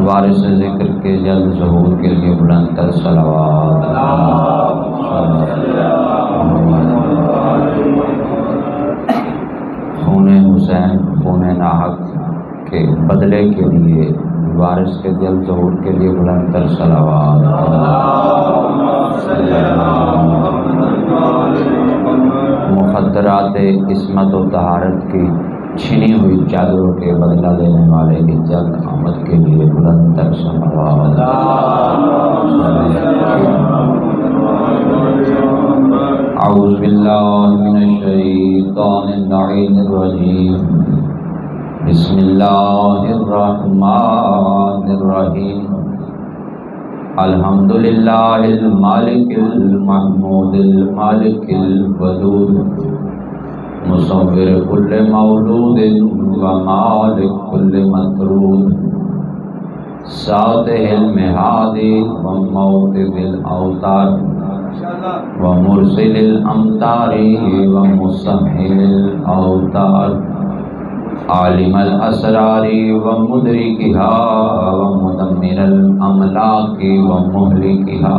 وارث ذکر کے جلد ظہور کے لیے بلند تر صلوات۔ خون حسین خون ناحق کے بدلے کے لیے وارث کے جلد ظہور کے لیے بلند تر صلوات۔ مخدرات عصمت و طہارت کی چھنی ہوئی چادروں کے بدلہ دینے والے کی جلد آمد کے لیے بلند تر صلوات۔ اعوذ باللہ من الشیطان اللعین الرجیم، بسم اللہ الرحمن الرحیم، الحمدللہ المالک المحمود المالک الودود، مصور کل مولود و مالک کل مطرود، ساتح المہادی و موقظ الاوتار و مرسل الامطار و مسہل الاوتار، عالم الاسرار و مدرکها و مدمر الاملاک و مہلکها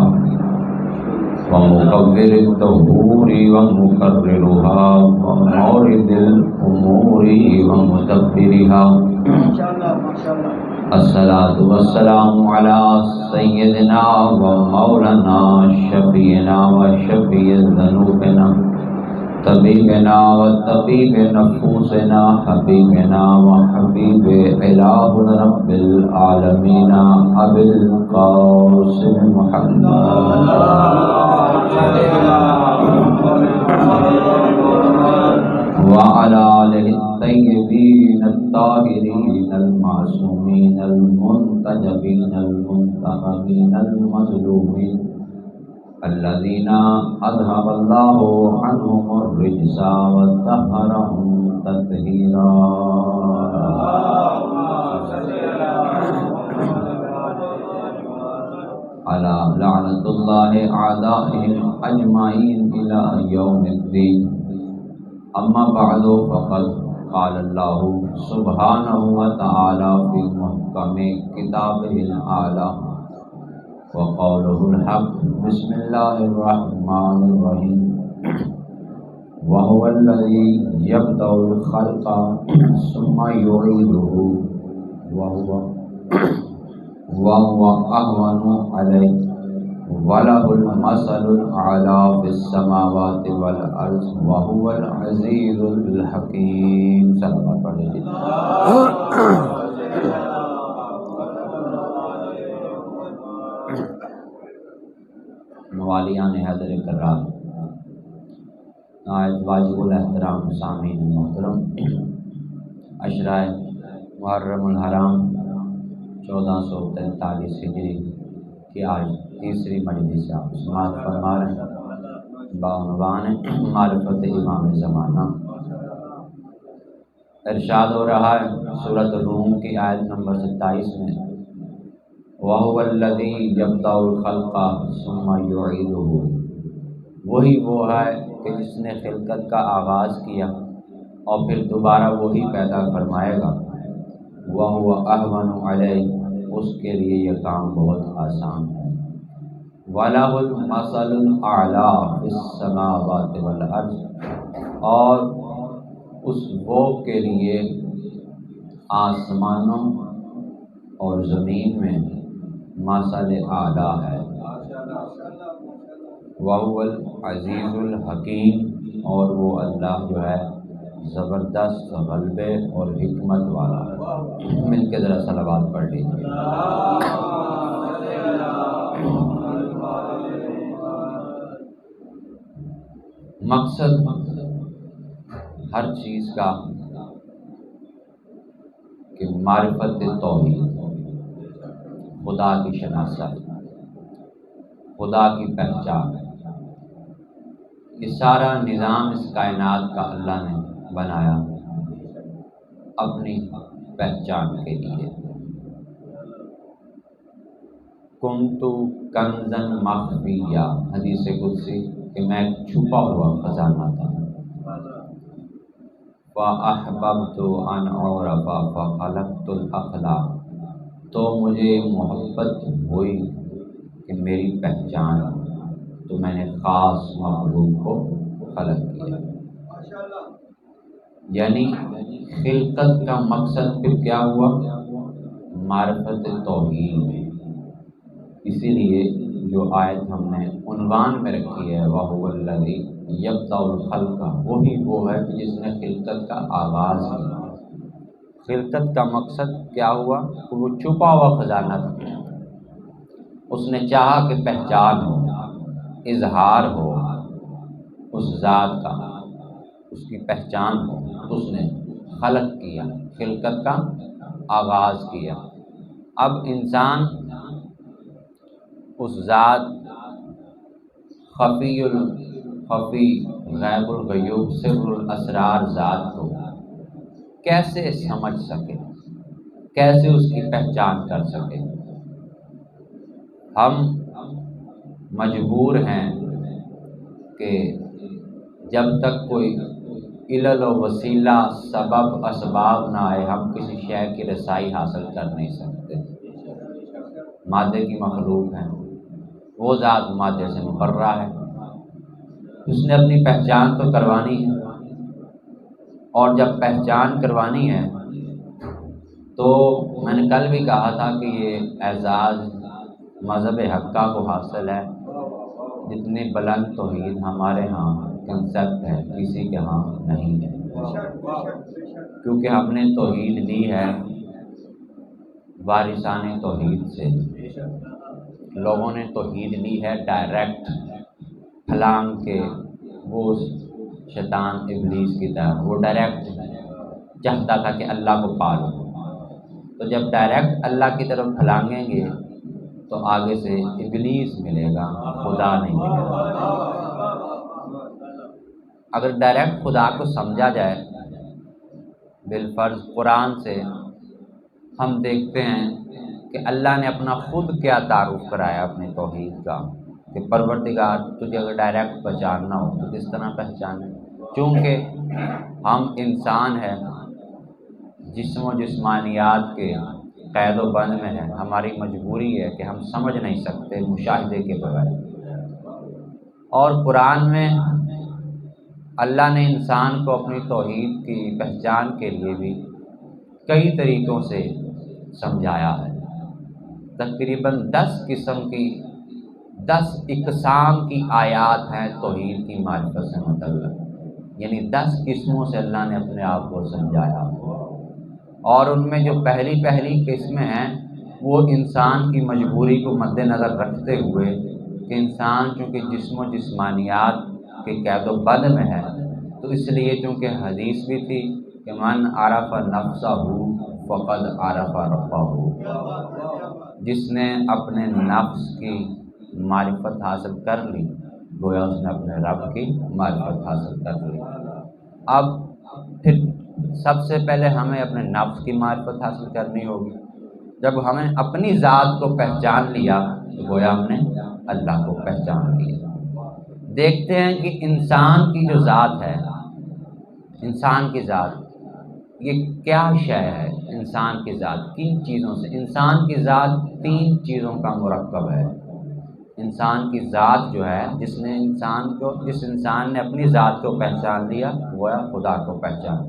و مکور الدہور و مقررها و مورد الامور و مدبرها۔ الصلاة والسلام على سیدنا و مولانا شفیعنا و شفیع ذنوبنا طبیبنا و طبیب نفوسنا حبیبنا و حبیب الہ رب العالمین ابی القاسم محمد وعلى آلہ الطیبین الطاہرین المعصومین المنتجبین المنتخبین المظلومین الذین اذهب اللہ عنہم الرجس وطہرہم تطہیرا۔ علی لعنۃ اللہ اعدائہم اجمعین الی یوم الدین، اما بعد فقد قال اللہ سبحانہ وتعالی فی محکم کتابہ الاعلی وقوله الحق، بسم اللہ الرحمن الرحیم، وهو الذی یبدأ الخلق ثم یعیدہ وهو اہون علیہ وَلَهُ الْمَثَلُ الْأَعْلَىٰ فِي السَّمَاوَاتِ وَالْأَرْضِ وَهُوَ الْعَزِيزُ الْحَكِيمُ۔ صلوات پڑھ لیجیے۔ موالیان حیدر کرام، نہایت واجب الاحترام سامعین محترم، عشرہ محرم الحرام 1443 ہجری کی آج تیسری مجلس سے آپ سماعت فرما رہے ہیں بعنوان معرفت امام زمانہ۔ ارشاد ہو رہا ہے سورۃ الروم کی آیت نمبر 27 میں، وَهُوَ الَّذِي يَبْدَأُ الْخَلْقَ ثُمَّ يُعِيدُهُ، وہی وہ ہے کہ جس نے خلقت کا آغاز کیا اور پھر دوبارہ وہی پیدا فرمائے گا۔ وَهُوَ أَهْوَنُ عَلَيْهِ، اس کے لیے یہ کام بہت آسان ہے۔ وَلَهُ الْمَثَلُ الْأَعْلَىٰ فِي السَّمَاوَاتِ وَالْأَرْضِ، اور اس وہ کے لیے آسمانوں اور زمین میں مثل اعلیٰ ہے۔ وَهُوَ الْعَزِيزُ الْحَكِيمُ، اور وہ اللہ جو ہے زبردست غلبے اور حکمت والا ہے۔ مل کے ذرا صلوات پڑھ لیجیے۔ مقصد ہر چیز کا کہ معرفت توحید، خدا کی شناست، خدا کی پہچان، یہ سارا نظام اس کائنات کا اللہ نے بنایا اپنی پہچان کے لیے۔ کنتو کنزن مخفیہ، حدیث قدسی کہ میں چھپا ہوا خزانہ تھا۔ فَأَحْبَبْتُ أَنْ أُعْرَفَ فَخَلَقْتُ الْأَخْلَاقَ، تو مجھے محبت ہوئی کہ میری پہچان، تو میں نے خاص مخلوق کو خلق کیا۔ یعنی خلقت کا مقصد پھر کیا ہوا؟ معرفت توحید۔ اسی لیے جو آیت ہم نے عنوان میں رکھی ہے وَهُوَ الَّذِي يَبْدَأُ الْخَلْقَ، وہی وہ ہے جس نے خلقت کا آغاز کیا۔ خلقت کا مقصد کیا ہوا؟ کہ وہ چھپا ہوا خزانہ تھا، اس نے چاہا کہ پہچان ہو، اظہار ہو اس ذات کا، اس کی پہچان ہو، اس نے خلق کیا، خلقت کا آغاز کیا۔ اب انسان اس ذات خفی الخفی غیب الغیوب سر الاسرار ذات کو کیسے سمجھ سکے، کیسے اس کی پہچان کر سکے؟ ہم مجبور ہیں کہ جب تک کوئی علل و وسیلہ سبب اسباب نہ آئے ہم کسی شے کی رسائی حاصل کر نہیں سکتے۔ مادے کی مخلوق ہیں، وہ ذات مادے سے مبرہ ہے، اس نے اپنی پہچان تو کروانی ہے، اور جب پہچان کروانی ہے تو میں نے کل بھی کہا تھا کہ یہ اعزاز مذہب حقہ کو حاصل ہے۔ جتنی بلند توحید ہمارے ہاں کنسیپٹ ہے، کسی کے ہاں نہیں ہے، کیونکہ ہم نے توحید لی ہے وارثان توحید سے۔ لوگوں نے توحید لی ہے ڈائریکٹ پھلانگ کے، وہ شیطان ابلیس کی طرح وہ ڈائریکٹ چاہتا تھا کہ اللہ کو پالو، تو جب ڈائریکٹ اللہ کی طرف پھلانگیں گے تو آگے سے ابلیس ملے گا، خدا نہیں ملے گا۔ اگر ڈائریکٹ خدا کو سمجھا جائے بالفرض قرآن سے، ہم دیکھتے ہیں کہ اللہ نے اپنا خود کیا تعارف کرایا اپنے توحید کا، کہ پروردگار تجھے اگر ڈائریکٹ پہچاننا ہو تو کس طرح پہچانے؟ چونکہ ہم انسان ہیں، جسم و جسمانیات کے قید و بند میں ہیں، ہماری مجبوری ہے کہ ہم سمجھ نہیں سکتے مشاہدے کے بغیر۔ اور قرآن میں اللہ نے انسان کو اپنی توحید کی پہچان کے لیے بھی کئی طریقوں سے سمجھایا ہے۔ تقریباً 10 اقسام کی آیات ہیں توحید کی معرفت سے متعلق، یعنی 10 قسموں سے اللہ نے اپنے آپ کو سمجھایا، اور ان میں جو پہلی قسمیں ہیں وہ انسان کی مجبوری کو مد نظر رکھتے ہوئے کہ انسان چونکہ جسم و جسمانیات کے قید و بند میں ہے، تو اس لیے چونکہ حدیث بھی تھی کہ من عرف نفسہ فقد عرف ربہ، جس نے اپنے نفس کی معرفت حاصل کر لی گویا اس نے اپنے رب کی معرفت حاصل کر لی۔ اب پھر سب سے پہلے ہمیں اپنے نفس کی معرفت حاصل کرنی ہوگی۔ جب ہمیں اپنی ذات کو پہچان لیا تو گویا ہم نے اللہ کو پہچان لیا۔ دیکھتے ہیں کہ انسان کی جو ذات ہے، انسان کی ذات یہ کیا شے ہے؟ انسان کی ذات کن چیزوں سے؟ انسان کی ذات 3 چیزوں کا مرکب ہے۔ انسان کی ذات جو ہے جس انسان نے اپنی ذات کو پہچان لیا وہ ہے خدا کو پہچان۔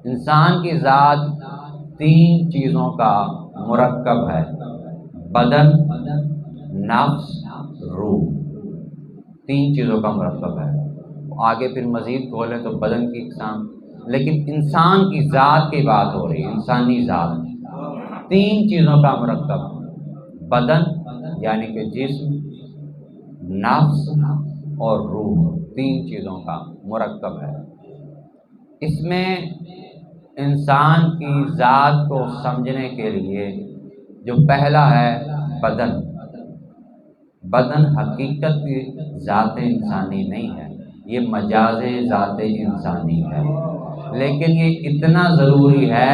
انسان کی ذات 3 چیزوں کا مرکب ہے، بدن، نفس، روح، 3 چیزوں کا مرکب ہے۔ آگے پھر مزید کھولیں تو بدن کی اقسام، لیکن انسان کی ذات کی بات ہو رہی ہے۔ انسانی ذات 3 چیزوں کا مرکب، بدن یعنی کہ جسم، نفس اور روح، 3 چیزوں کا مرکب ہے۔ اس میں انسان کی ذات کو سمجھنے کے لیے جو پہلا ہے بدن۔ بدن حقیقت کی ذات انسانی نہیں ہے، یہ مجاز ذات انسانی ہے، لیکن یہ اتنا ضروری ہے،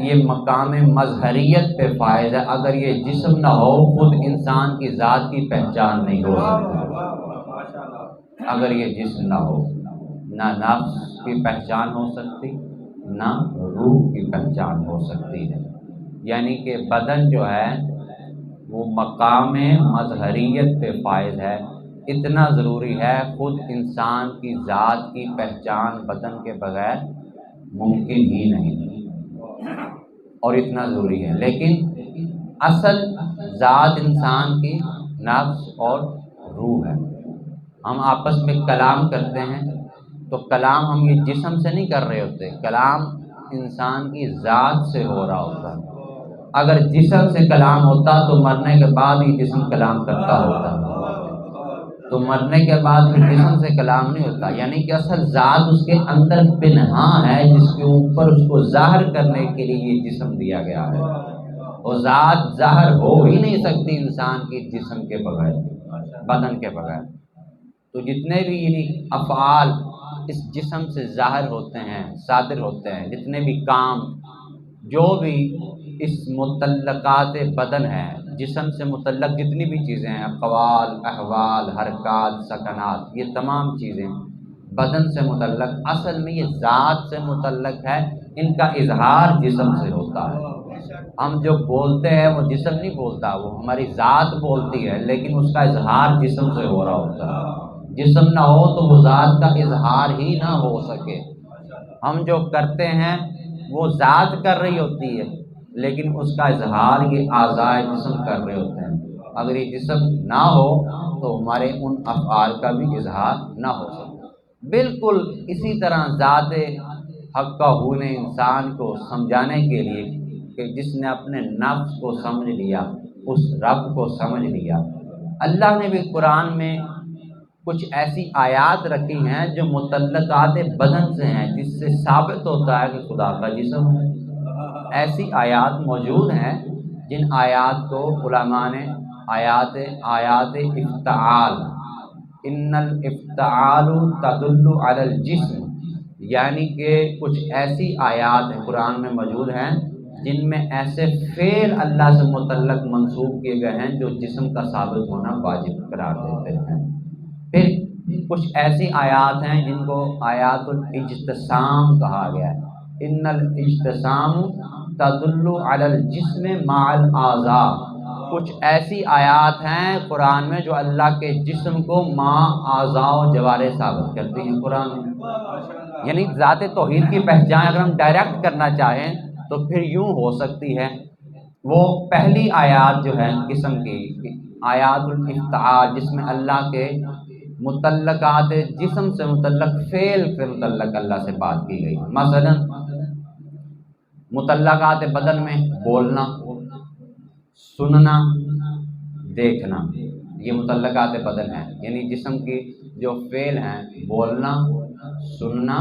یہ مقام مظہریت پہ فائز ہے۔ اگر یہ جسم نہ ہو خود انسان کی ذات کی پہچان نہیں ہو سکتی۔ اگر یہ جسم نہ ہو نہ نفس کی پہچان ہو سکتی، نہ روح کی پہچان ہو سکتی ہے۔ یعنی کہ بدن جو ہے وہ مقام مظہریت پہ فائز ہے، اتنا ضروری ہے، خود انسان کی ذات کی پہچان بدن کے بغیر ممکن ہی نہیں، اور اتنا ضروری ہے۔ لیکن اصل ذات انسان کی نفس اور روح ہے۔ ہم آپس میں کلام کرتے ہیں تو کلام ہم یہ جسم سے نہیں کر رہے ہوتے، کلام انسان کی ذات سے ہو رہا ہوتا ہے۔ اگر جسم سے کلام ہوتا تو مرنے کے بعد ہی جسم کلام کرتا ہوتا، تو مرنے کے بعد بھی جسم سے کلام نہیں ہوتا، یعنی کہ اصل ذات اس کے اندر پنہاں ہے، جس کے اوپر اس کو ظاہر کرنے کے لیے یہ جسم دیا گیا ہے۔ وہ ذات ظاہر ہو ہی نہیں سکتی انسان کے جسم کے بغیر، بدن کے بغیر۔ تو جتنے بھی یعنی افعال اس جسم سے ظاہر ہوتے ہیں، صادر ہوتے ہیں، جتنے بھی کام، جو بھی اس متعلقات بدن ہے، جسم سے متعلق جتنی بھی چیزیں ہیں، اقوال، احوال، حرکات، سکنات، یہ تمام چیزیں بدن سے متعلق، اصل میں یہ ذات سے متعلق ہے، ان کا اظہار جسم سے ہوتا ہے۔ ہم جو بولتے ہیں وہ جسم نہیں بولتا، وہ ہماری ذات بولتی ہے، لیکن اس کا اظہار جسم سے ہو رہا ہوتا ہے۔ جسم نہ ہو تو وہ ذات کا اظہار ہی نہ ہو سکے۔ ہم جو کرتے ہیں وہ ذات کر رہی ہوتی ہے، لیکن اس کا اظہار یہ اعضاء جسم کر رہے ہوتے ہیں۔ اگر یہ جسم نہ ہو تو ہمارے ان افعال کا بھی اظہار نہ ہو سکے۔ بالکل اسی طرح ذات حق کا حول انسان کو سمجھانے کے لیے کہ جس نے اپنے نفس کو سمجھ لیا، اس رب کو سمجھ لیا، اللہ نے بھی قرآن میں کچھ ایسی آیات رکھی ہیں جو متعلقات بدن سے ہیں، جس سے ثابت ہوتا ہے کہ خدا کا جسم ہے۔ ایسی آیات موجود ہیں جن آیات کو علماء نے آیات افتعال، ان الافتعال تدل علی الجسم، یعنی کہ کچھ ایسی آیات قرآن میں موجود ہیں جن میں ایسے فعل اللہ سے متعلق منسوب کیے گئے ہیں جو جسم کا ثابت ہونا واجب قرار دیتے ہیں۔ پھر کچھ ایسی آیات ہیں جن کو آیات الاجتسام کہا گیا ہے، ان الاجتسام تدل علی الجسم مع الاعضاء۔ کچھ ایسی آیات ہیں قرآن میں جو اللہ کے جسم کو مع اعضاء و جوارح ثابت کرتی ہیں قرآن میں۔ یعنی ذات توحید کی پہچان اگر ہم ڈائریکٹ کرنا چاہیں تو پھر یوں ہو سکتی ہے، وہ پہلی آیات جو ہے قسم کی آیات الافتعال، جس میں اللہ کے متعلقات جسم سے متعلق فعل سے متعلق اللہ سے بات کی گئی۔ مثلا متعلقات بدن میں بولنا، سننا، دیکھنا، یہ متعلقات بدن ہیں، یعنی جسم کی جو فعل ہیں، بولنا، سننا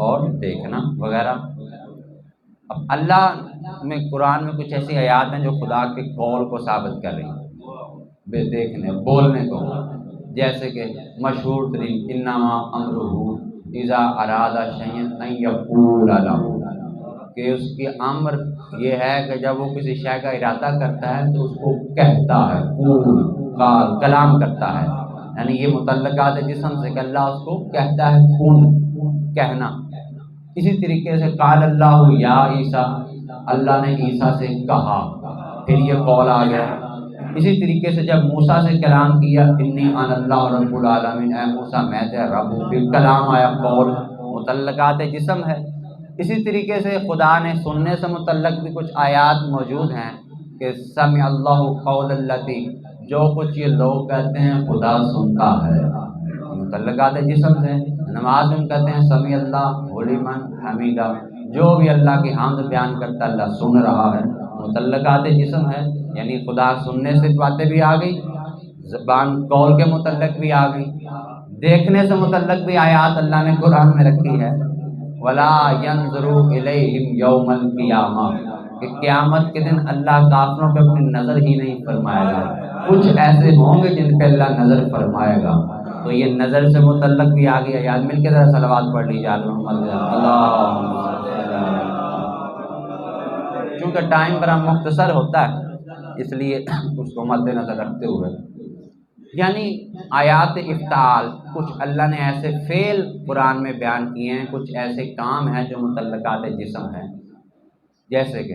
اور دیکھنا وغیرہ۔ اب اللہ میں قرآن میں کچھ ایسی آیات ہیں جو خدا کے قول کو ثابت کر رہی ہیں، دیکھنے بولنے کو، جیسے کہ مشہور ترین انما امرہ اذا اراد شیئا ان یقول لہ، کہ اس کی امر یہ ہے کہ جب وہ کسی شے کا ارادہ کرتا ہے تو اس کو کہتا ہے، قول کلام کرتا ہے، یعنی یہ متعلقات جسم سے کہ اللہ اس کو کہتا ہے، کن کہنا۔ اسی طریقے سے قال اللہ یا عیسیٰ، اللہ نے عیسیٰ سے کہا، پھر یہ قول آ گیا۔ اسی طریقے سے جب موسیٰ سے کلام کیا، انی انا اللہ رب العالمین، اے موسیٰ میں تیرا رب ہوں، پھر کلام آیا، قول متعلقات جسم ہے۔ اسی طریقے سے خدا نے سننے سے متعلق بھی کچھ آیات موجود ہیں کہ سمع اللہ قول التی، جو کچھ یہ لوگ کہتے ہیں خدا سنتا ہے، متعلقات جسم سے۔ نماز میں کہتے ہیں سمیع اللہ لمن حمیدہ، جو بھی اللہ کی حمد بیان کرتا ہے اللہ سن رہا ہے، متعلقات جسم ہے، یعنی خدا سننے سے باتیں بھی آ گئی، زبان قول کے متعلق بھی آ گئی، دیکھنے سے متعلق بھی آیات اللہ نے قرآن میں رکھی ہے۔ ولا ينظر الیہم یوم القیامہ، کہ قیامت کے دن اللہ کافروں پہ اپنی نظر ہی نہیں فرمائے گا، کچھ ایسے ہوں گے جن پہ اللہ نظر فرمائے گا۔ تو یہ نظر سے متعلق بھی آ گیا۔ یاد مل کے ذرا صلوات پڑھ لیجیے محمد اللہ۔ چونکہ ٹائم بڑا مختصر ہوتا ہے اس لیے اس کو مد نظر رکھتے ہوئے، یعنی آیات افتعال، کچھ اللہ نے ایسے فعل قرآن میں بیان کیے ہیں، کچھ ایسے کام ہیں جو متعلقات جسم ہیں، جیسے کہ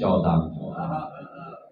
14,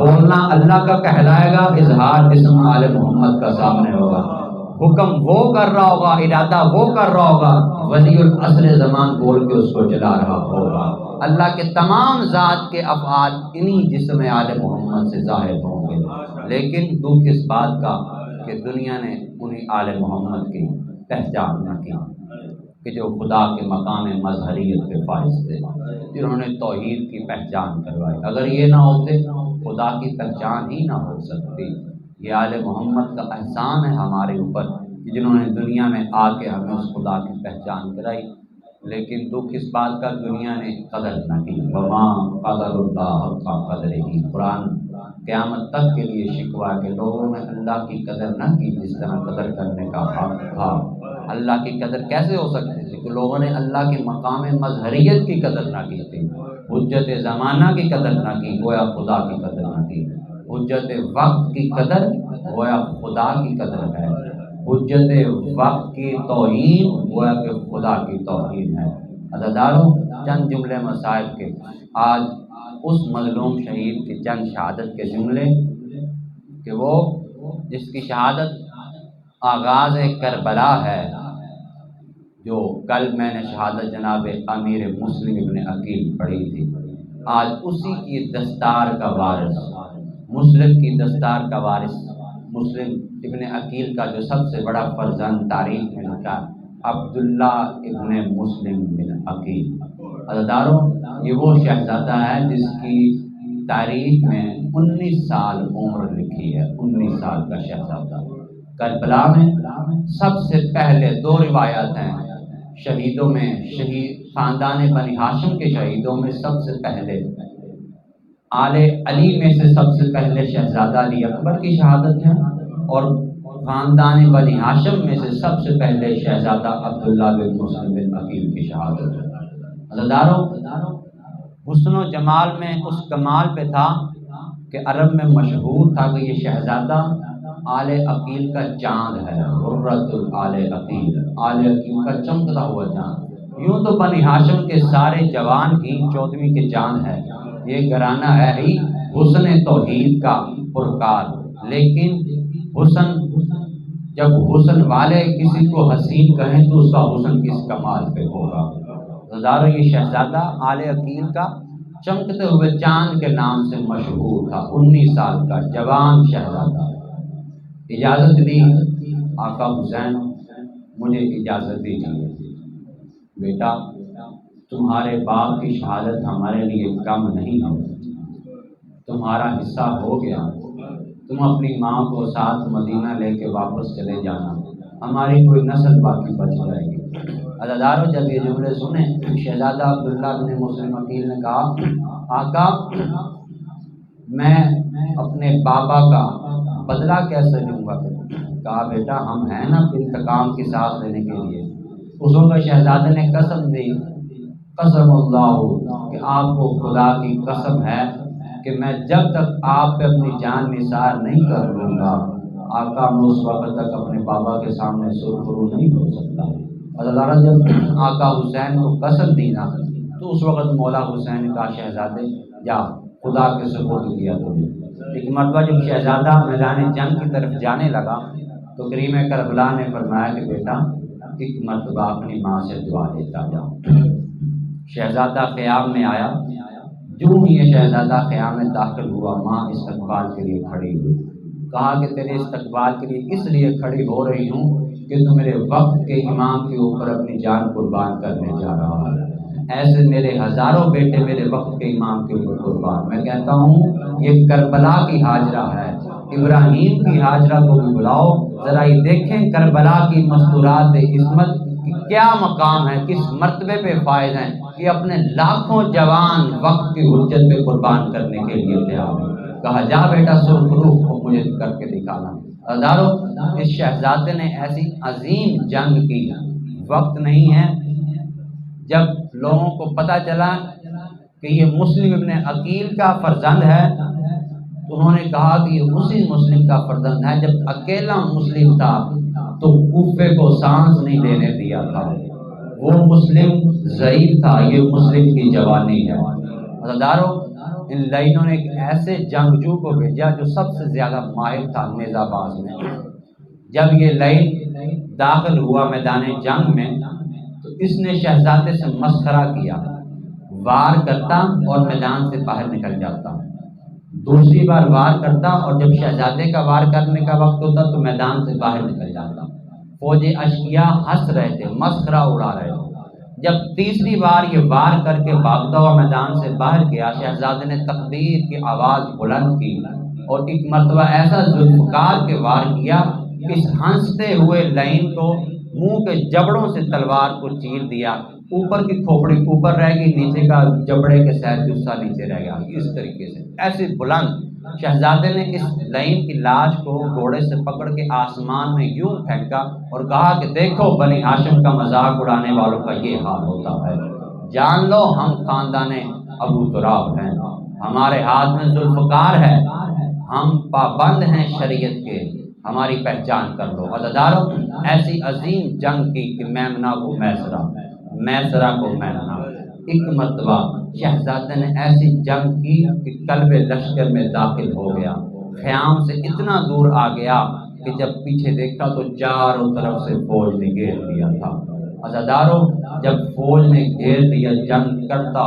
بولنا اللہ کا کہلائے گا، اظہار اسم آل محمد کا سامنے ہوگا، حکم وہ کر رہا ہوگا، ارادہ وہ کر رہا ہوگا، ولی العصر زمان بول کے اس کو چلا رہا ہوگا۔ اللہ کے تمام ذات کے افعال انہی جسم آل محمد سے ظاہر ہوں گے، لیکن دکھ اس بات کا کہ دنیا نے انہی آل محمد کی پہچان نہ کی کہ جو خدا کے مقام مظہریت کے فائز تھے، جنہوں نے توحید کی پہچان کروائی۔ اگر یہ نہ ہوتے خدا کی پہچان ہی نہ ہو سکتی۔ یہ آل محمد کا احسان ہے ہمارے اوپر کہ جنہوں نے دنیا میں آ کے ہمیں اس خدا کی پہچان کرائی، لیکن دکھ اس بات کا دنیا نے قدر نہ کی۔ وما قدر اللہ حق قدرہ، قرآن قیامت تک کے لیے شکوہ کہ لوگوں نے اللہ کی قدر نہ کی جس طرح قدر کرنے کا حق تھا۔ اللہ کی قدر کیسے ہو سکتی تھی کہ لوگوں نے اللہ کے مقام مظہریت کی قدر نہ کی تھی، حجت زمانہ کی قدر نہ کی، گویا خدا کی قدر نہ کی۔ حجت وقت کی قدر گویا خدا کی قدر ہے، حجت وقت کی توہین گویا کہ خدا کی توہین ہے۔ عزاداروں، چند جملے مسائل کے، آج اس مظلوم شہید کی چند شہادت کے جملے کہ وہ جس کی شہادت آغاز کربلا ہے، جو کل میں نے شہادت جناب امیر مسلم ابن عقیل پڑھی تھی، آج اسی کی دستار کا وارث، مسلم کی دستار کا وارث، مسلم ابن عقیل کا جو سب سے بڑا فرزند تاریخ میں لکھا عبداللہ ابن مسلم بن عقیل۔ عزاداروں، یہ وہ شہزادہ ہے جس کی تاریخ میں 19 سال عمر لکھی ہے، 19 سال کا شہزادہ۔ کربلا میں سب سے پہلے 2 روایات ہیں شہیدوں میں، شہید خاندان بنی ہاشم کے شہیدوں میں سب سے پہلے آل علی میں سے سب سے پہلے شہزادہ علی اکبر کی شہادت ہے، اور خاندان بنی ہاشم میں سے سب سے پہلے شہزادہ عبداللہ بن مسلم بن عقیل کی شہادت ہے۔ عزاداروں، حسن و جمال میں اس کمال پہ تھا کہ عرب میں مشہور تھا کہ یہ شہزادہ آل عقیل کا چاند ہے، غرۃ آل عقیل، آل عقیل کا چمکتا ہوا چاند۔ یوں تو بنی ہاشم کے سارے جوان ہی 14ویں کے چاند ہے، یہ گھرانہ ہے ہی حسن توحید کا پرکار، لیکن حسن، جب حسن والے کسی کو حسین کہیں تو اس کا حسن کس کمال پہ ہوگا۔ عزاداروں، یہ شہزادہ آل عقیل کا چمکتے ہوئے چاند کے نام سے مشہور تھا، 19 سال کا جوان شہزادہ۔ اجازت دی آقا حسین، مجھے اجازت دیجیے، بیٹا تمہارے باپ کی شہادت ہمارے لیے کم نہیں ہے، تمہارا حصہ ہو گیا، تم اپنی ماں کو ساتھ مدینہ لے کے واپس چلے جانا، ہماری کوئی نسل باقی بچ جائے گی۔ عزاداروں، جب یہ جملے سنیں، شہزادہ عبداللہ بن مسلم عقیل نے کہا، آقا میں اپنے بابا کا بدلہ کیسے لوں گا؟ کہا، بیٹا ہم ہیں نا انتقام کی سانس لینے کے لیے۔ اس وقت شہزادے نے قسم دی، قسم اللہ، کہ آپ کو خدا کی قسم ہے کہ میں جب تک آپ پہ اپنی جان نثار نہیں کر لوں گا، آقا میں اس وقت تک اپنے بابا کے سامنے سرخرو نہیں ہو سکتا۔ عزادارہ، جب آقا حسین کو قسم دی نا تو اس وقت مولا حسین کا شہزادے یا خدا کے سپرد کیا تمہیں۔ ایک مرتبہ جب شہزادہ میدان جنگ کی طرف جانے لگا تو کریم کربلا نے فرمایا کہ بیٹا ایک مرتبہ اپنی ماں سے دعا لیتا جاؤ۔ شہزادہ خیام میں آیا، جو ہی یہ شہزادہ خیام میں داخل ہوا، ماں استقبال کے لیے کھڑی ہوئی، کہا کہ تیرے استقبال کے لیے اس لیے کھڑی ہو رہی ہوں کہ تو میرے وقت کے امام کے اوپر اپنی جان قربان کرنے جا رہا ہے، ایسے میرے ہزاروں بیٹے میرے وقت کے امام کے اوپر قربان۔ میں کہتا ہوں یہ کربلا کی ہاجرہ ہے، ابراہیم کی ہاجرہ کو بھی بلاؤ، ذرا یہ دیکھیں کربلا کی مستورات عصمت کی کیا مقام ہے، کس مرتبے پہ فائز ہیں کہ اپنے لاکھوں جوان وقت کی حجت پہ قربان کرنے کے لیے تیار ہیں۔ کہا، جا بیٹا سرخرو کو مجھے کر کے دکھانا۔ عزادارو، اس شہزادے نے ایسی عظیم جنگ کی، وقت نہیں ہے، جب لوگوں کو پتہ چلا کہ یہ مسلم ابن عقیل کا فرزند ہے تو انہوں نے کہا کہ یہ اسی مسلم کا فرزند ہے جب اکیلا مسلم تھا تو کوفے کو سانس نہیں دینے دیا تھا، وہ مسلم ضعیف تھا، یہ مسلم کی جوانی ہے۔ عزادارو، ان لائنوں نے ایک ایسے جنگجو کو بھیجا جو سب سے زیادہ ماہر تھا نیزہ باز میں۔ جب یہ لائن داخل ہوا میدان جنگ میں تو اس نے شہزادے سے مسخرہ کیا، وار کرتا اور میدان سے باہر نکل جاتا، دوسری بار وار کرتا اور جب شہزادے کا وار کرنے کا وقت ہوتا تو میدان سے باہر نکل جاتا۔ فوج اشقیا ہنس رہے تھے، مسخرہ اڑا رہے تھے۔ جب تیسری بار یہ وار کر کے بھاگتا ہوا میدان سے باہر گیا، شہزادے نے تکبیر کی آواز بلند کی اور ایک مرتبہ ایسا ذوالفقار کے وار کیا کہ اس ہنستے ہوئے لائن کو منہ کے جبڑوں سے تلوار کو چیر دیا، اوپر کی کھوپڑی اوپر رہ گئی، نیچے کا جبڑے کے ساتھ جسہ نیچے رہ گیا۔ اس طریقے سے ایسے بلند شہزادے نے اس لائن کی لاش کو گھوڑے سے پکڑ کے آسمان میں یوں پھینکا اور کہا کہ دیکھو بنی ہاشم کا مذاق اڑانے والوں کا یہ حال ہوتا ہے، جان لو ہم خاندان ابو تراب ہیں، ہمارے ہاتھ میں ذوالفقار ہے، ہم پابند ہیں شریعت کے، ہماری پہچان کر لو۔ عزادارو ایسی عظیم جنگ کی کہ میمنہ کو میسرہ کو میمنہ۔ ایک مرتبہ شہزادے نے ایسی جنگ کی کہ قلب لشکر میں داخل ہو گیا، خیام سے اتنا دور آ گیا کہ جب پیچھے دیکھا تو چاروں طرف سے فوج نے گھیر لیا تھا۔ عزادارو جب فوج نے گھیر لیا، جنگ کرتا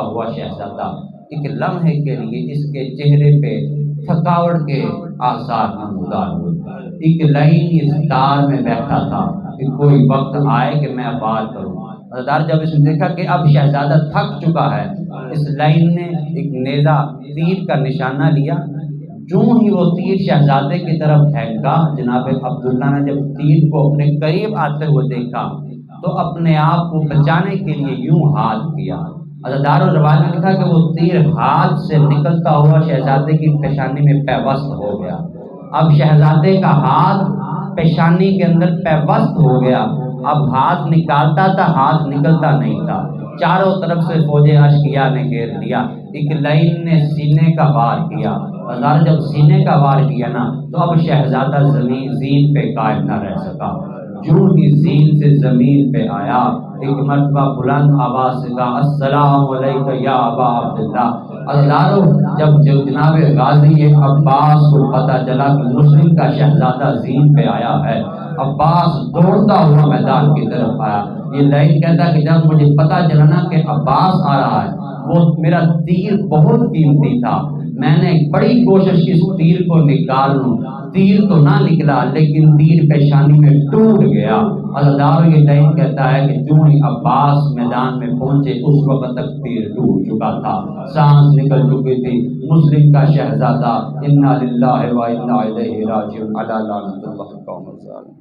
ہوا شہزادہ ایک لمحے کے لیے اس کے چہرے پہ تھکاوٹ کے آثار نمودار ہوئے۔ ایک لائن اس تار میں بیٹھا تھا کہ کوئی وقت آئے کہ میں وار کروں۔ عزادار جب اس نے دیکھا کہ اب شہزادہ تھک چکا ہے، اس لائن نے ایک نیزہ تیر کا نشانہ لیا، جو ہی وہ تیر شہزادے کی طرف پھینکا، جناب عبداللہ نے جب تیر کو اپنے قریب آتے ہوئے دیکھا تو اپنے آپ کو بچانے کے لیے یوں ہاتھ کیا۔ عزادار و روایت نے لکھا کہ وہ تیر ہاتھ سے نکلتا ہوا شہزادے کی پیشانی میں پیوست ہو گیا۔ اب شہزادے کا ہاتھ پیشانی کے اندر پیوست ہو گیا، اب ہاتھ نکالتا تھا، ہاتھ نکلتا نہیں تھا۔ چاروں طرف سے فوج اشقیا نے گھیر لیا۔ ایک لائن نے سینے کا وار کیا، عزادار جب سینے کا وار کیا نا تو اب شہزادہ زین پہ قائم نہ رہ سکا، جو ہی زین سے زمین پہ آیا ایک مرتبہ بلند آواز سے کہا السلام علیکم یا ابا عبداللہ۔ عزادارو جب جناب غازی عباس کو پتہ چلا کہ مسلم کا شہزادہ زین پہ آیا ہے، عباس دوڑتا ہوا میدان کی طرف آیا۔ یہ لائن کہتا کہ جب مجھے پتہ چلا نا کہ عباس آ رہا ہے، وہ میرا تیر بہت قیمتی تھا، میں نے بڑی کوشش کی اس تیر کو نکال لوں، تیر تو نہ نکلا لیکن تیر پیشانی میں ٹوٹ گیا۔ عزادار یہ لائن کہتا ہے کہ جو ہی عباس میدان میں پہنچے اس وقت تک تیر ٹوٹ چکا تھا، سانس نکل چکی تھی۔ مسلم کا شہزادہ انا للہ و انا الیہ راجعون، الا لعنۃ اللہ قوم الظالمین۔